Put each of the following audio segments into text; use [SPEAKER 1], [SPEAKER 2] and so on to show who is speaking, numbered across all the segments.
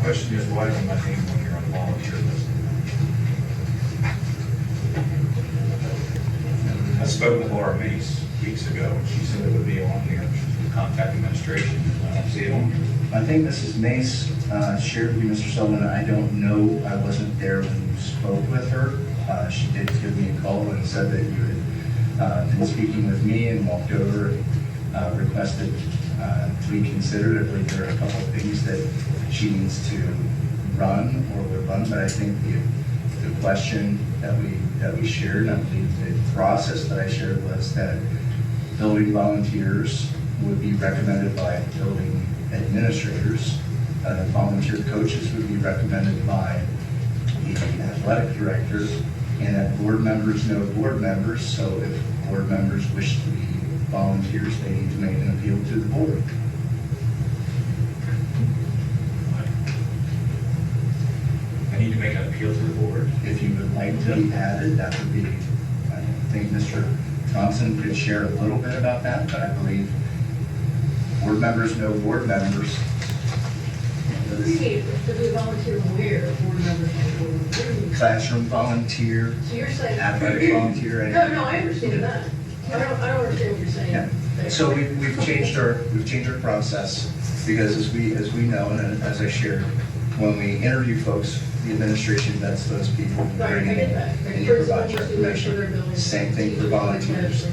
[SPEAKER 1] question is, why isn't my name on here on the volunteer list? I spoke with Laura Mace weeks ago, and she said it would be on here. She would contact administration. I don't see it on here.
[SPEAKER 2] I think Mrs. Mace shared with you, Mr. Sullivan. I don't know. I wasn't there when you spoke with her. She did give me a call and said that you had been speaking with me and walked over and requested to be considered. I believe there are a couple of things that she needs to run or would run, but I think the question that we shared, and I believe the process that I shared was that building volunteers would be recommended by building administrators, volunteer coaches would be recommended by the athletic director, and that board members know board members, so if board members wish to be volunteers, they need to make an appeal to the board.
[SPEAKER 1] I need to make an appeal to the board.
[SPEAKER 2] If you would like to be added, that would be, I think Mr. Thompson could share a little bit about that, but I believe board members know board members.
[SPEAKER 3] To be a volunteer where, board members and board members?
[SPEAKER 2] Classroom volunteer,
[SPEAKER 3] So you're saying.
[SPEAKER 2] athletic volunteer.
[SPEAKER 3] No, I understand that. I don't understand what you're saying.
[SPEAKER 2] Yeah. So we've changed our process, because as we know, and as I shared, when we interview folks, the administration vets those people.
[SPEAKER 3] Right, I get that.
[SPEAKER 2] And you
[SPEAKER 3] Principals
[SPEAKER 2] provide your
[SPEAKER 3] to make sure they're
[SPEAKER 2] information.
[SPEAKER 3] building.
[SPEAKER 2] Same thing for volunteers.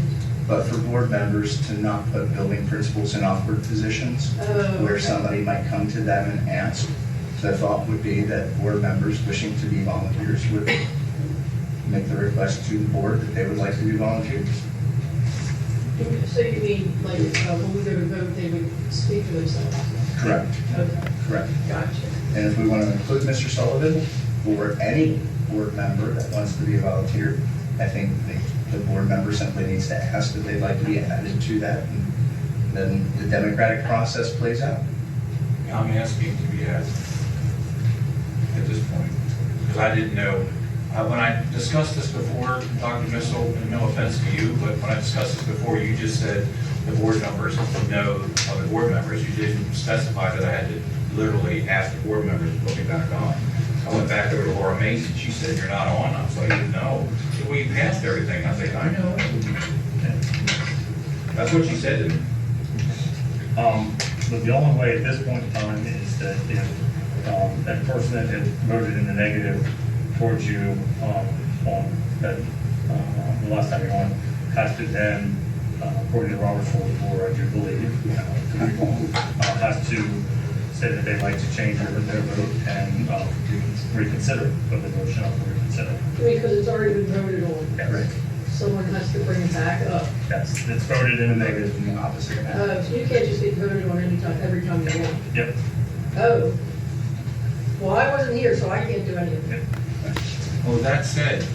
[SPEAKER 2] But for board members to not put building principals in awkward positions, where
[SPEAKER 3] Okay.
[SPEAKER 2] somebody might come to them and ask, the thought would be that board members wishing to be volunteers would make the request to the board that they would like to be volunteers.
[SPEAKER 3] So you mean, like, when we go to vote, they would speak for themselves?
[SPEAKER 2] Correct.
[SPEAKER 3] Okay,
[SPEAKER 2] Correct.
[SPEAKER 3] gotcha.
[SPEAKER 2] And if we want to include Mr. Sullivan, or any board member that wants to be a volunteer, I think the board member simply needs to ask if they'd like to be added to that, and then the democratic process plays out.
[SPEAKER 1] I'm asking to be asked at this point, because I didn't know. When I discussed this before, Dr. Mitzel, and no offense to you, but when I discussed this before, you just said the board members know other board members. You didn't specify that I had to literally ask the board members to put me back on. I went back over to Laura Mace, and she said, "You're not on." I was like, "No." She said, "Well, you passed everything." I was like, "I know." That's what she said to me.
[SPEAKER 4] But the only way at this point in time is that if that person that had voted in the negative towards you on that, the last time you're on, has to then, according to Robert's Rules of Order, I do believe, could be wrong, has to say that they'd like to change their vote and reconsider, put the motion up and reconsider.
[SPEAKER 3] Because it's already been voted on.
[SPEAKER 4] Yeah, right.
[SPEAKER 3] Someone has to bring it back up.
[SPEAKER 4] Yes, it's voted in the negative.
[SPEAKER 2] In the opposite of that.
[SPEAKER 3] So you can't just get voted on every time you want.
[SPEAKER 4] Yep.
[SPEAKER 3] Oh. Well, I wasn't here, so I can't do any of it.
[SPEAKER 1] Well, that said,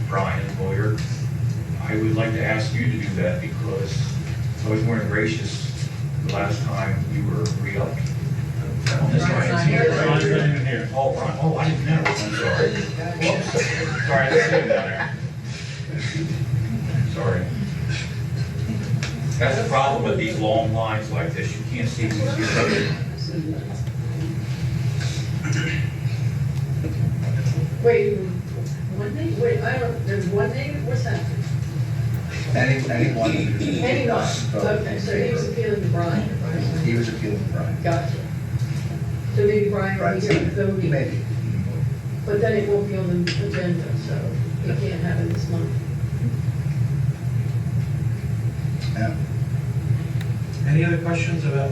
[SPEAKER 1] Brian, lawyer, I would like to ask you to do that because I was more than gracious the last time you were re-upped.
[SPEAKER 3] Brian's not here.
[SPEAKER 4] Brian's not even here.
[SPEAKER 1] Oh, Brian, oh, I didn't know. I'm sorry. Whoops. Sorry, I didn't see him down there. Sorry. That's the problem with these long lines like this. You can't see who's here.
[SPEAKER 3] Wait, one name? Wait, I don't, there's one name? What's that?
[SPEAKER 2] Anyone.
[SPEAKER 3] Anyone. Okay, so he was appealing to Brian.
[SPEAKER 2] He was appealing to Brian.
[SPEAKER 3] Gotcha. So maybe Brian will be here voting,
[SPEAKER 2] Maybe.
[SPEAKER 3] but then it won't be on the agenda, so he can't have it this month.
[SPEAKER 2] Yeah.
[SPEAKER 5] Any other questions about